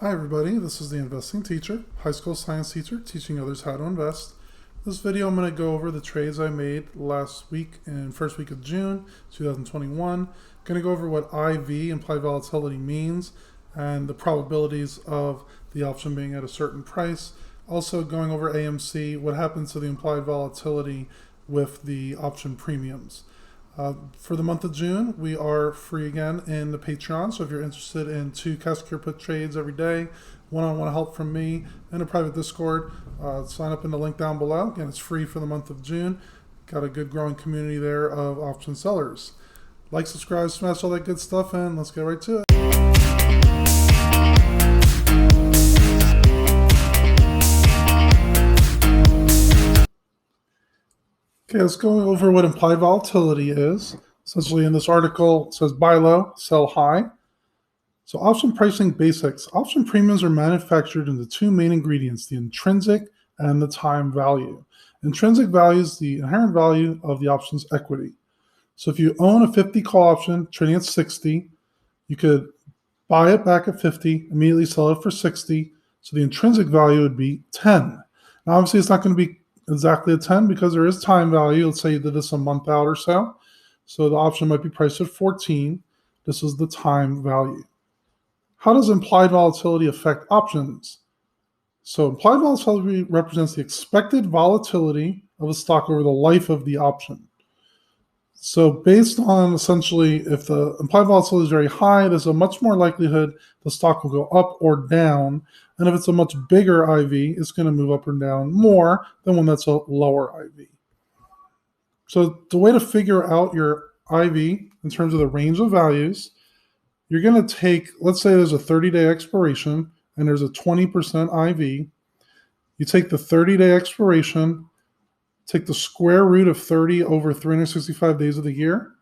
Hi everybody, this is the investing teacher, high school science teacher, teaching others how to invest. This video I'm going to go over the trades I made last week and first week of June 2021. Going to go over what IV, implied volatility, means and the probabilities of the option being at a certain price. Also going over AMC, what happens to the implied volatility with the option premiums. For the month of June, we are free again in the Patreon. So if you're interested in 2 cash cure put trades every day, one-on-one help from me, and a private Discord, sign up in the link down below. Again, it's free for the month of June. Got a good growing community there of option sellers. Like, subscribe, smash all that good stuff, and let's get right to it. Okay, let's go over what implied volatility is. Essentially, in this article, it says buy low, sell high. So option pricing basics. Option premiums are manufactured into 2 main ingredients, the intrinsic and the time value. Intrinsic value is the inherent value of the option's equity. So if you own a 50 call option trading at 60, you could buy it back at 50, immediately sell it for 60. So the intrinsic value would be 10. Now, obviously, it's not going to be exactly a 10 because there is time value. Let's say you did this a month out or so. So the option might be priced at 14. This is the time value. How does implied volatility affect options? So implied volatility represents the expected volatility of a stock over the life of the option. So based on essentially if the implied volatility is very high, there's a much more likelihood the stock will go up or down. And if it's a much bigger IV, it's going to move up or down more than one that's a lower IV. So the way to figure out your IV in terms of the range of values, you're going to take, let's say there's a 30-day expiration and there's a 20% IV. You take the 30-day expiration, take the square root of 30 over 365 days of the year,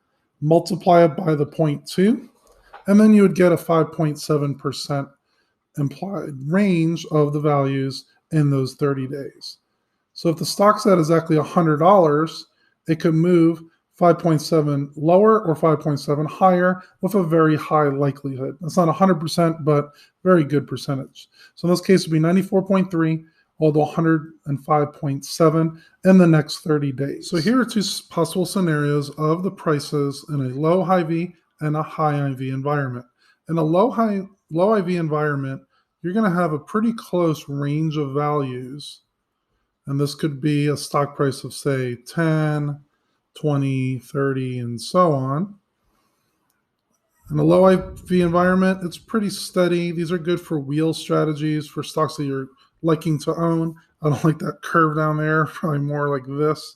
multiply it by the 0.2, and then you would get a 5.7% implied range of the values in those 30 days. So if the stock's at exactly $100, it could move 5.7 lower or 5.7 higher with a very high likelihood. It's not 100%, but very good percentage. So in this case, it would be 94.3 all to 105.7 in the next 30 days. So here are 2 possible scenarios of the prices in a low IV and a high IV environment. In a low IV environment, you're going to have a pretty close range of values. And this could be a stock price of, say, 10, 20, 30, and so on. In a low IV environment, it's pretty steady. These are good for wheel strategies for stocks that you're liking to own. I don't like that curve down there, probably more like this.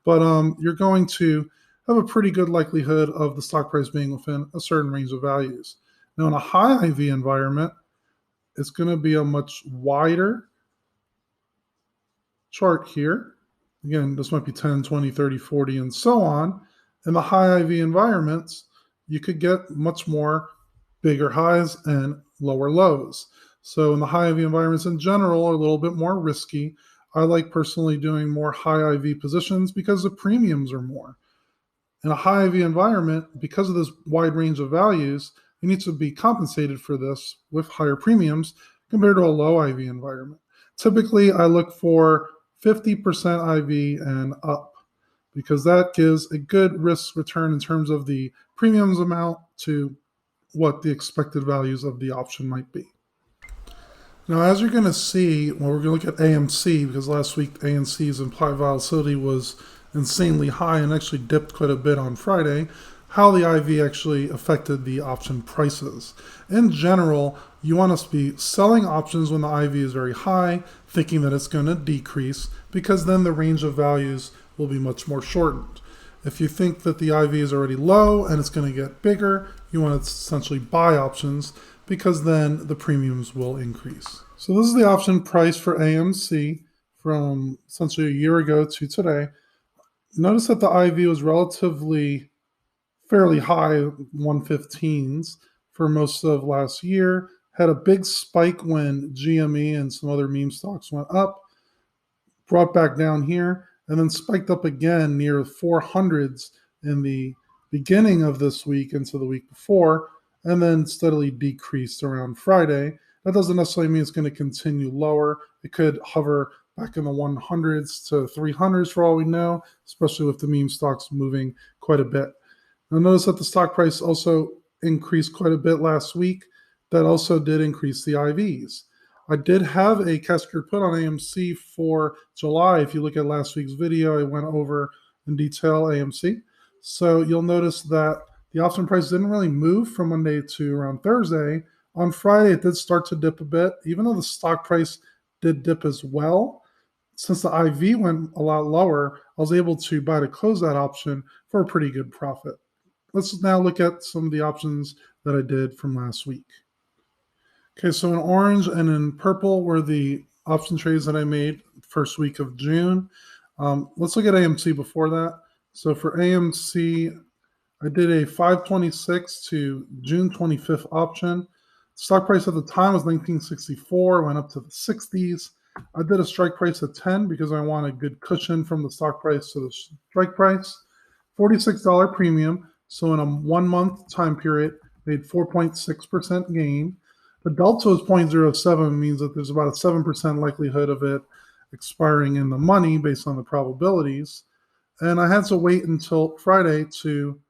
But you're going to have a pretty good likelihood of the stock price being within a certain range of values. Now, in a high IV environment, it's going to be a much wider chart here. Again, this might be 10, 20, 30, 40, and so on. In the high IV environments, you could get much more bigger highs and lower lows. So in the high IV environments in general are a little bit more risky. I like personally doing more high IV positions because the premiums are more. In a high IV environment, because of this wide range of values, you need to be compensated for this with higher premiums compared to a low IV environment. Typically, I look for 50% IV and up because that gives a good risk return in terms of the premiums amount to what the expected values of the option might be. Now, as you're going to see, well, we're going to look at AMC because last week AMC's implied volatility was insanely high and actually dipped quite a bit on Friday, how the IV actually affected the option prices. In general, you want us to be selling options when the IV is very high, thinking that it's going to decrease because then the range of values will be much more shortened. If you think that the IV is already low and it's going to get bigger, you want to essentially buy options because then the premiums will increase. So this is the option price for AMC from essentially a year ago to today. Notice that the IV was relatively fairly high 115s for most of last year, had a big spike when GME and some other meme stocks went up, brought back down here, and then spiked up again near 400s in the beginning of this week into the week before, and then steadily decreased around Friday. That doesn't necessarily mean it's going to continue lower. It could hover back in the 100s to 300s for all we know, especially with the meme stocks moving quite a bit. Now notice that the stock price also increased quite a bit last week. That also did increase the IVs. I did have a casket put on AMC for July. If you look at last week's video, I went over in detail AMC. So you'll notice that the option price didn't really move from Monday to around Thursday. On Friday, it did start to dip a bit, even though the stock price did dip as well. Since the IV went a lot lower, I was able to buy to close that option for a pretty good profit. Let's now look at some of the options that I did from last week. Okay, so in orange and in purple were the option trades that I made first week of June. Let's look at AMC before that. So for AMC, I did a 526 to June 25th option. Stock price at the time was 1964, went up to the 60s. I did a strike price of 10 because I want a good cushion from the stock price to the strike price. $46 premium. So in a 1 month time period, made 4.6% gain. The delta is 0.07, means that there's about a 7% likelihood of it expiring in the money based on the probabilities. And I had to wait until Friday to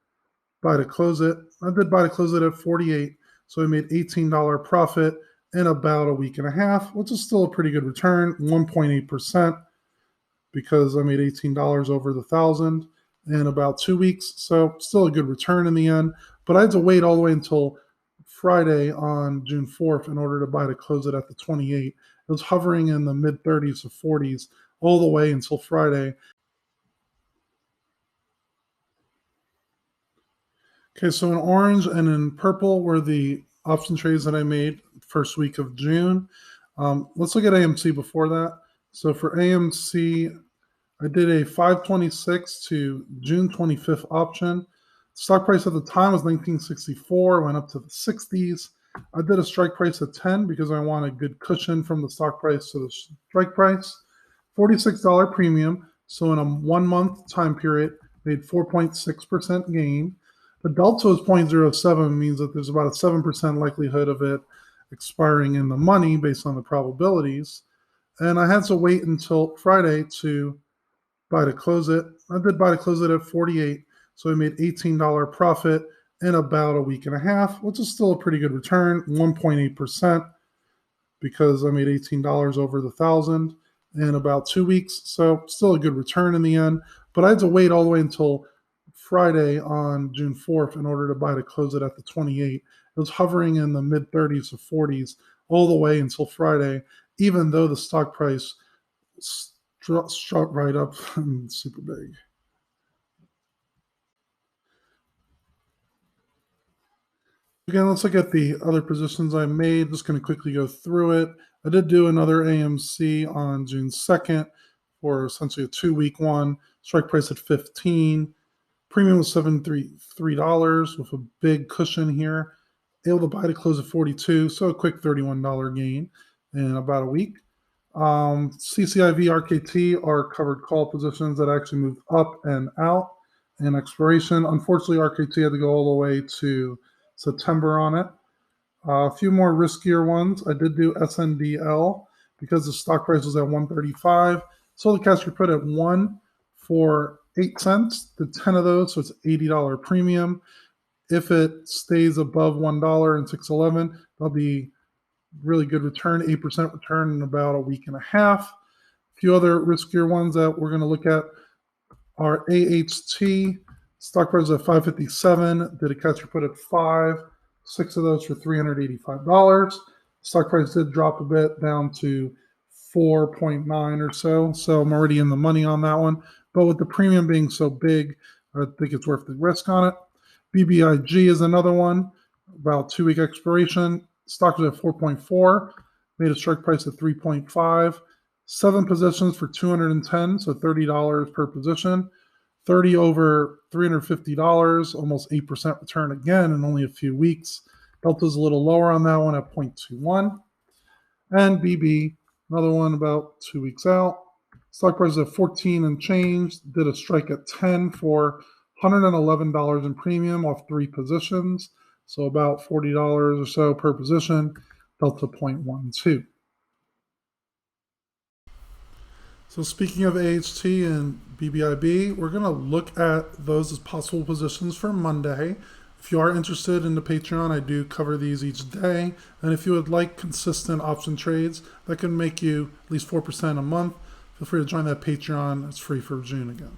buy to close it. I did buy to close it at 48, so I made $18 profit in about a week and a half, which is still a pretty good return, 1.8%, because I made $18 over the 1,000 in about 2 weeks. So still a good return in the end. But I had to wait all the way until Friday on June 4th in order to buy to close it at the 28. It was hovering in the mid 30s to 40s all the way until Friday. Okay, so in orange and in purple were the option trades that I made first week of June. Let's look at AMC before that. So for AMC, I did a 526 to June 25th option. Stock price at the time was 1964, went up to the 60s. I did a strike price of 10 because I want a good cushion from the stock price to the strike price. $46 premium. So in a 1 month time period, made 4.6% gain. The delta is 0.07, means that there's about a 7% likelihood of it expiring in the money based on the probabilities. And I had to wait until Friday to buy to close it. I did buy to close it at 48, so I made $18 profit in about a week and a half, which is still a pretty good return, 1.8%, because I made $18 over the 1,000 in about 2 weeks. So still a good return in the end. But I had to wait all the way until Friday on June 4th in order to buy to close it at the 28. It was hovering in the mid 30s to 40s all the way until Friday, even though the stock price shot right up super big. Again, let's look at the other positions I made. Just going to quickly go through it. I did do another AMC on June 2nd for essentially a 2-week one. Strike price at 15. Premium was $73 with a big cushion here. Able to buy to close at 42, so a quick $31 gain in about a week. CCIV, RKT are covered call positions that actually moved up and out in expiration. Unfortunately, RKT had to go all the way to September on it. A few more riskier ones. I did do SNDL because the stock price was at 135. Sold the cash put at 1 for 8 cents. Did 10 of those, so it's $80 premium. If it stays above $1 and 611, that'll be really good return, 8% return in about a week and a half. A few other riskier ones that we're going to look at are AHT. Stock price at 557. Did a catch or put at 5. 6 of those for $385. Stock price did drop a bit down to 4.9 or so. So I'm already in the money on that one. But with the premium being so big, I think it's worth the risk on it. BBIG is another one, about 2-week expiration. Stock was at 4.4, made a strike price at 3.5. 7 positions for $210, so $30 per position. 30 over $350, almost 8% return again in only a few weeks. Delta's a little lower on that one at 0.21. And BB, another one about 2 weeks out. Stock price is at 14 and change. Did a strike at 10 for $111 in premium off 3 positions. So about $40 or so per position. delta 0.12. So speaking of AHT and BBIG, we're going to look at those as possible positions for Monday. If you are interested in the Patreon, I do cover these each day. And if you would like consistent option trades that can make you at least 4% a month, feel free to join that Patreon. It's free for June again.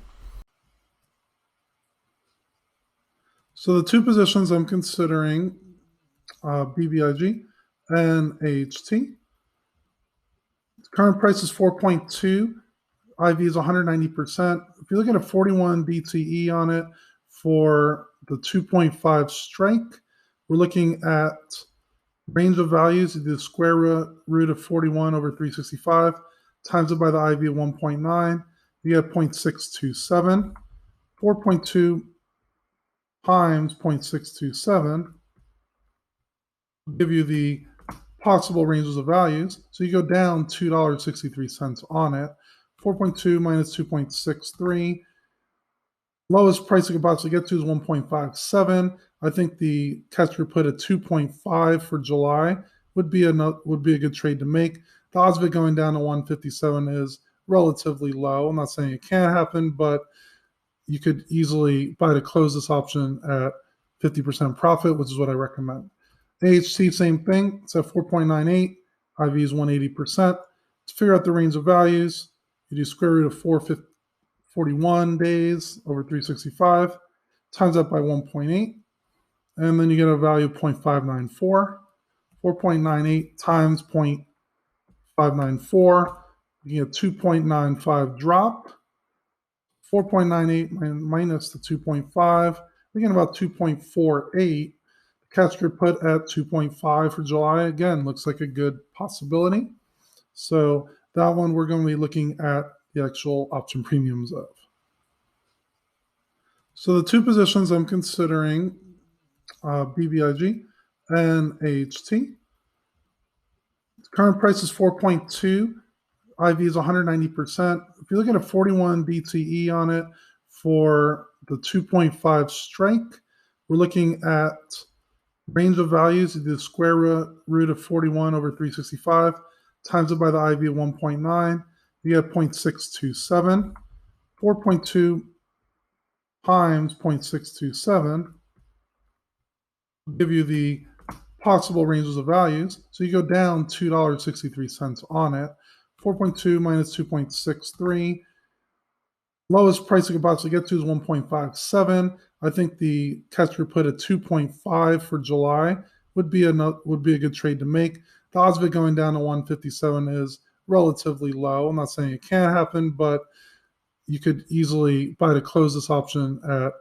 So the two positions I'm considering, BBIG and AHT. Current price is 4.2. IV is 190%. If you're looking at 41 BTE on it for the 2.5 strike, we're looking at range of values. You do the square root of 41 over 365, times it by the IV of 1.9. You get 0.627. 4.2 times 0.627 will give you the possible ranges of values. So you go down $2.63 on it. 4.2 minus 2.63. Lowest price you could possibly get to is 1.57. I think the catcher put at 2.5 for July would be a good trade to make. The odds of it going down to 157 is relatively low. I'm not saying it can't happen, but you could easily buy to close this option at 50% profit, which is what I recommend. AHT, same thing. It's at 4.98. IV is 180%. To figure out the range of values, you do square root of 441 days over 365, times that by 1.8, and then you get a value of 0.594. 4.98 times 0.594, you get 2.95 drop. 4.98 minus the 2.5, we get about 2.48. Catcher put at 2.5 for July. Again, looks like a good possibility. So that one we're going to be looking at the actual option premiums of. So the two positions I'm considering, BBIG and AHT. Current price is 4.2. IV is 190%. If you're looking at 41 BTE on it for the 2.5 strike, we're looking at range of values. You do the square root of 41 over 365, times it by the IV of 1.9. You get 0.627. 4.2 times 0.627 will give you the possible ranges of values. So you go down $2.63 on it. 4.2 minus 2.63. Lowest price you could possibly get to is 1.57. I think the catcher put at 2.5 for July would be a good trade to make. The odds of it going down to 157 is relatively low. I'm not saying it can't happen, but you could easily buy to close this option at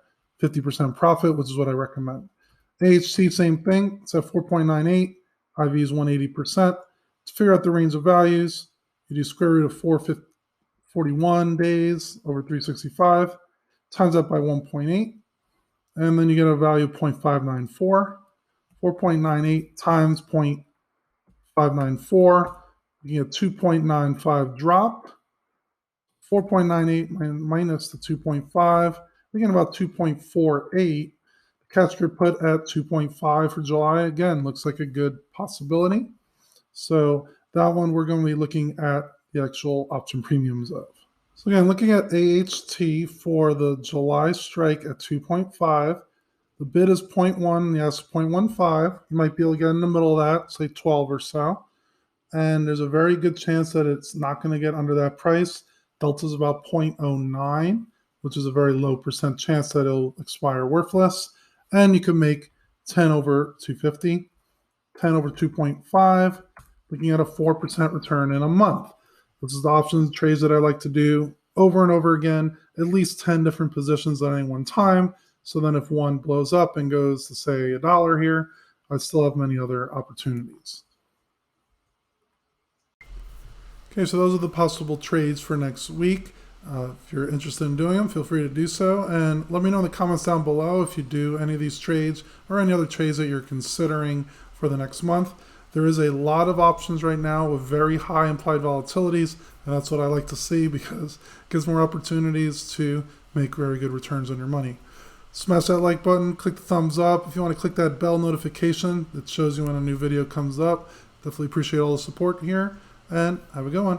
50% profit, which is what I recommend. AHT, same thing. It's at 4.98. IV is 180%. To figure out the range of values, you do square root of 441 days over 365, times that by 1.8, and then you get a value of 0.594. 4.98 times 0.594, you get 2.95 drop. 4.98 minus the 2.5, we get about 2.48. Catcher put at 2.5 for July. Again, looks like a good possibility. So that one we're going to be looking at the actual option premiums of. So again, looking at AHT for the July strike at 2.5, the bid is 0.1, the ask is 0.15. You might be able to get in the middle of that, say 12 or so. And there's a very good chance that it's not going to get under that price. Delta is about 0.09, which is a very low percent chance that it'll expire worthless. And you can make 10 over 250, 10 over 2.5, looking at a 4% return in a month. This is the options trades that I like to do over and over again, at least 10 different positions at any one time. So then if one blows up and goes to say $1 here, I still have many other opportunities. Okay, so those are the possible trades for next week. If you're interested in doing them, feel free to do so. And let me know in the comments down below if you do any of these trades or any other trades that you're considering for the next month. There is a lot of options right now with very high implied volatilities, and that's what I like to see because it gives more opportunities to make very good returns on your money. Smash that like button, click the thumbs up. If you want to click that bell notification that shows you when a new video comes up, Definitely appreciate all the support here, and have a good one.